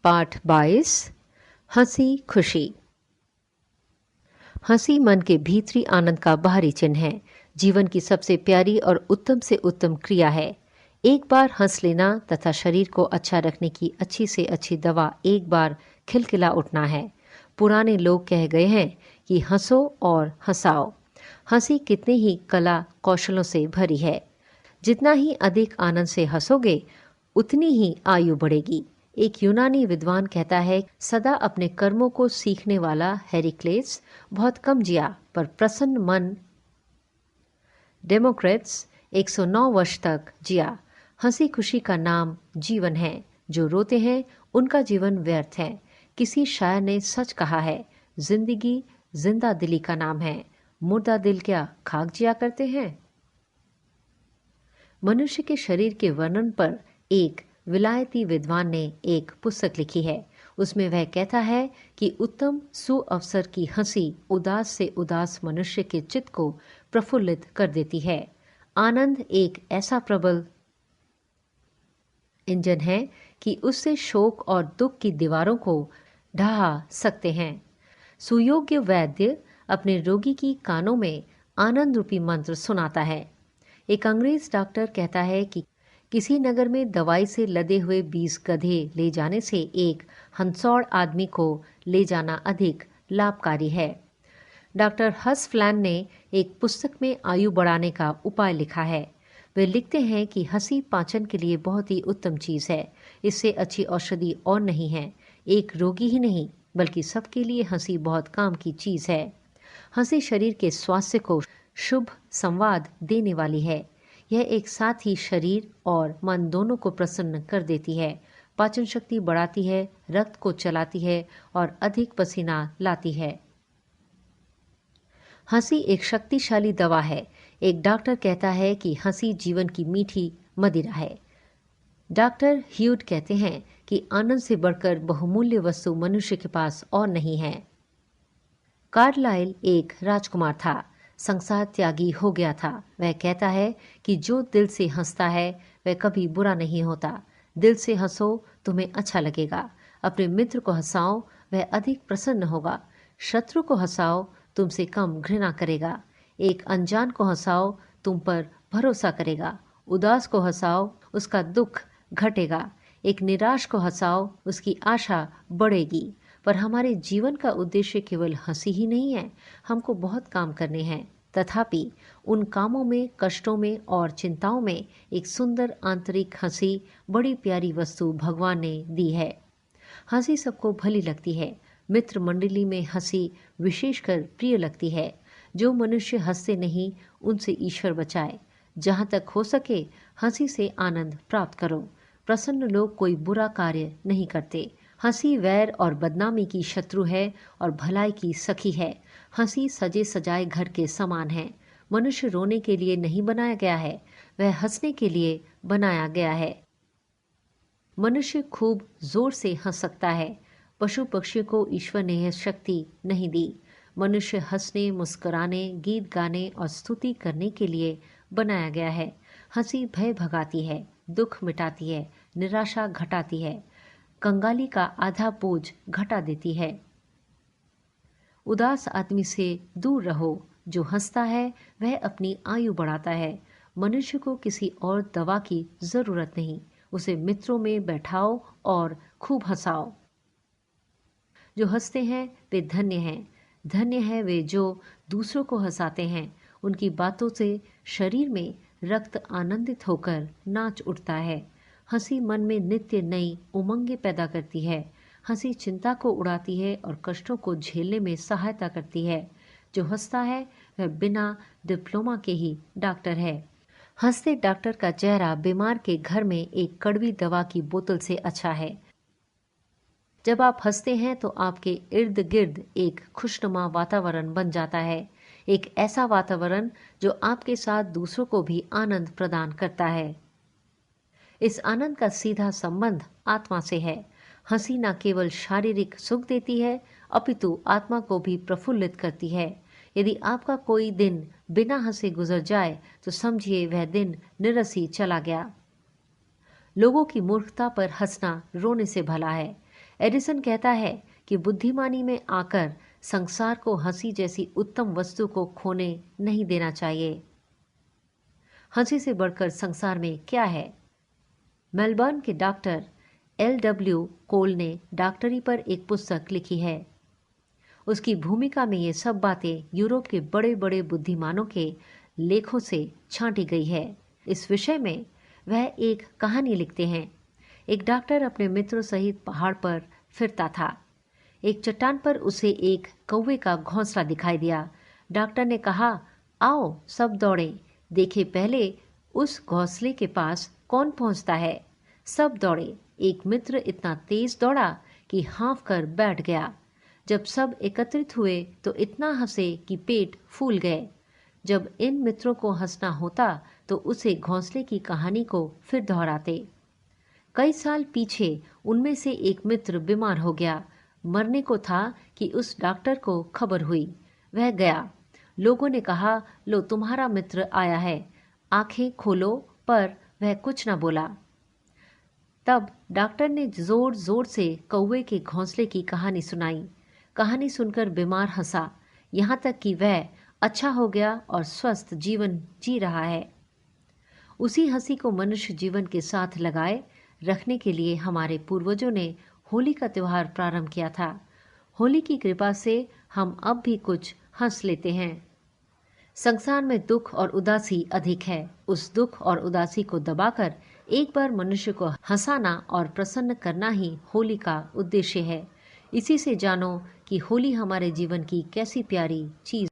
पाठ 22। हंसी खुशी। हंसी मन के भीतरी आनंद का बाहरी चिन्ह है। जीवन की सबसे प्यारी और उत्तम से उत्तम क्रिया है। एक बार हंस लेना तथा शरीर को अच्छा रखने की अच्छी से अच्छी दवा एक बार खिलखिला उठना है। पुराने लोग कह गए हैं कि हंसो और हंसाओ। हंसी कितने ही कला कौशलों से भरी है। जितना ही अधिक आनंद से हंसोगे उतनी ही आयु बढ़ेगी। एक यूनानी विद्वान कहता है, सदा अपने कर्मों को सीखने वाला हेरिक्लेस बहुत कम जिया, पर प्रसन्न मन डेमोक्रेट्स 109 वर्ष तक जिया। हंसी खुशी का नाम जीवन है। जो रोते हैं उनका जीवन व्यर्थ है। किसी शायर ने सच कहा है, जिंदगी जिंदा दिली का नाम है, मुर्दा दिल क्या खाक जिया करते हैं। मनुष्य के शरीर के वर्णन पर एक विलायती विद्वान ने एक पुस्तक लिखी है। उसमें वह कहता है कि उत्तम सुअवसर की हंसी उदास से उदास मनुष्य के चित्त को प्रफुल्लित कर देती है। आनंद एक ऐसा प्रबल इंजन है कि उससे शोक और दुख की दीवारों को ढहा सकते हैं। सुयोग्य वैद्य अपने रोगी की कानों में आनंद रूपी मंत्र सुनाता है। एक अंग्रेज डॉक्टर कहता है कि किसी नगर में दवाई से लदे हुए 20 गधे ले जाने से एक हंसौड़ आदमी को ले जाना अधिक लाभकारी है। डॉक्टर हस फ्लैन ने एक पुस्तक में आयु बढ़ाने का उपाय लिखा है। वे लिखते हैं कि हंसी पाचन के लिए बहुत ही उत्तम चीज़ है। इससे अच्छी औषधि और नहीं है। एक रोगी ही नहीं बल्कि सबके लिए हंसी बहुत काम की चीज़ है। हंसी शरीर के स्वास्थ्य को शुभ संवाद देने वाली है। यह एक साथ ही शरीर और मन दोनों को प्रसन्न कर देती है। पाचन शक्ति बढ़ाती है, रक्त को चलाती है और अधिक पसीना लाती है। हंसी एक शक्तिशाली दवा है। एक डॉक्टर कहता है कि हंसी जीवन की मीठी मदिरा है। डॉक्टर ह्यूड कहते हैं कि आनंद से बढ़कर बहुमूल्य वस्तु मनुष्य के पास और नहीं है। कार्लाइल एक राजकुमार था, संसार त्यागी हो गया था। वह कहता है कि जो दिल से हंसता है वह कभी बुरा नहीं होता। दिल से हंसो, तुम्हें अच्छा लगेगा। अपने मित्र को हंसाओ, वह अधिक प्रसन्न होगा। शत्रु को हंसाओ, तुमसे कम घृणा करेगा। एक अनजान को हंसाओ, तुम पर भरोसा करेगा। उदास को हंसाओ, उसका दुख घटेगा। एक निराश को हंसाओ, उसकी आशा बढ़ेगी। पर हमारे जीवन का उद्देश्य केवल हंसी ही नहीं है। हमको बहुत काम करने हैं। तथापि उन कामों में, कष्टों में और चिंताओं में एक सुंदर आंतरिक हंसी बड़ी प्यारी वस्तु भगवान ने दी है। हंसी सबको भली लगती है। मित्र मंडली में हंसी विशेषकर प्रिय लगती है। जो मनुष्य हंसते नहीं, उनसे ईश्वर बचाए। जहाँ तक हो सके हंसी से आनंद प्राप्त करो। प्रसन्न लोग कोई बुरा कार्य नहीं करते। हंसी वैर और बदनामी की शत्रु है और भलाई की सखी है। हंसी सजे सजाए घर के समान है। मनुष्य रोने के लिए नहीं बनाया गया है, वह हंसने के लिए बनाया गया है। मनुष्य खूब जोर से हंस सकता है। पशु पक्षियों को ईश्वर ने यह शक्ति नहीं दी। मनुष्य हंसने, मुस्कुराने, गीत गाने और स्तुति करने के लिए बनाया गया है। हंसी भय भगाती है, दुख मिटाती है, निराशा घटाती है, कंगाली का आधा बोझ घटा देती है। उदास आदमी से दूर रहो। जो हंसता है वह अपनी आयु बढ़ाता है। मनुष्य को किसी और दवा की जरूरत नहीं। उसे मित्रों में बैठाओ और खूब हंसाओ। जो हंसते हैं वे धन्य हैं। धन्य है वे जो दूसरों को हंसाते हैं। उनकी बातों से शरीर में रक्त आनंदित होकर नाच उठता है। हंसी मन में नित्य नई उमंगें पैदा करती है। हंसी चिंता को उड़ाती है और कष्टों को झेलने में सहायता करती है। जो हंसता है वह बिना डिप्लोमा के ही डॉक्टर है। हंसते डॉक्टर का चेहरा बीमार के घर में एक कड़वी दवा की बोतल से अच्छा है। जब आप हंसते हैं तो आपके इर्द गिर्द एक खुशनुमा वातावरण बन जाता है। एक ऐसा वातावरण जो आपके साथ दूसरों को भी आनंद प्रदान करता है। इस आनंद का सीधा संबंध आत्मा से है। हंसी न केवल शारीरिक सुख देती है, अपितु आत्मा को भी प्रफुल्लित करती है। यदि आपका कोई दिन बिना हंसे गुजर जाए तो समझिए वह दिन निरस ही चला गया। लोगों की मूर्खता पर हंसना रोने से भला है। एडिसन कहता है कि बुद्धिमानी में आकर संसार को हंसी जैसी उत्तम वस्तु को खोने नहीं देना चाहिए। हंसी से बढ़कर संसार में क्या है? मेलबर्न के डॉक्टर LW कोल ने डॉक्टरी पर एक पुस्तक लिखी है। उसकी भूमिका में ये सब बातें यूरोप के बड़े बड़े बुद्धिमानों के लेखों से छांटी गई है। इस विषय में वह एक कहानी लिखते हैं। एक डॉक्टर अपने मित्रों सहित पहाड़ पर फिरता था। एक चट्टान पर उसे एक कौवे का घोंसला दिखाई दिया। डॉक्टर ने कहा, आओ सब दौड़े, देखे पहले उस घोंसले के पास कौन पहुंचता है। सब दौड़े। एक मित्र इतना तेज दौड़ा कि हाँफ कर बैठ गया। जब सब एकत्रित हुए तो इतना हंसे कि पेट फूल गए। जब इन मित्रों को हंसना होता तो उसे घोंसले की कहानी को फिर दोहराते। कई साल पीछे उनमें से एक मित्र बीमार हो गया। मरने को था कि उस डॉक्टर को खबर हुई। वह गया। लोगों ने कहा, लो तुम्हारा मित्र आया है। आंखें खोलो, पर वह कुछ न बोला। तब डॉक्टर ने जोर जोर से कौवे के घोंसले की कहानी सुनाई। कहानी सुनकर बीमार हंसा, यहाँ तक कि वह अच्छा हो गया और स्वस्थ जीवन जी रहा है। उसी हंसी को मनुष्य जीवन के साथ लगाए रखने के लिए हमारे पूर्वजों ने होली का त्योहार प्रारंभ किया था। होली की कृपा से हम अब भी कुछ हंस लेते हैं। संसार में दुख और उदासी अधिक है। उस दुख और उदासी को दबाकर एक बार मनुष्य को हंसाना और प्रसन्न करना ही होली का उद्देश्य है। इसी से जानो कि होली हमारे जीवन की कैसी प्यारी चीज